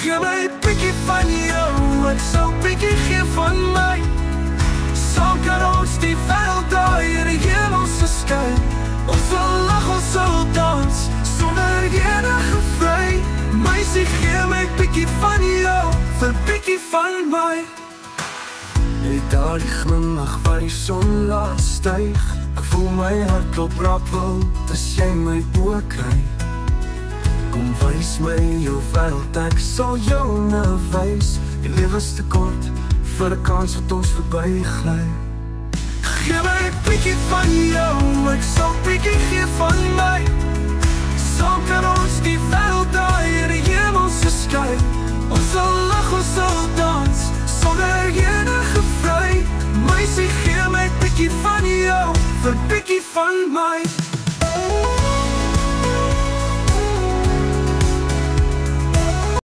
Gee my bietjie van jou, ek sal bietjie gee van my. Saam kan ons die wêreld daai in die hemel se skyn. Ons sal lag, ons sal dans, sonder enige vry. Meisie, gee my bietjie van jou, vir bietjie van my. Het daar die glimlach waar die son laat styg. Ek voel my hart klop rappel, as jy my oë kry. Kom wys my jou wêreld, ek sal jou nou wys. Die lewe is te kort, vir 'n kans wat ons verby gly. Gee my bietjie van jou, ek sal bietjie gee van my. Saam kan ons die wêreld daai in die hemel se skyn. Ons sal lag, ons sal dans, sonder enige vry. Meisie, gee my bietjie van jou, vir bietjie van my.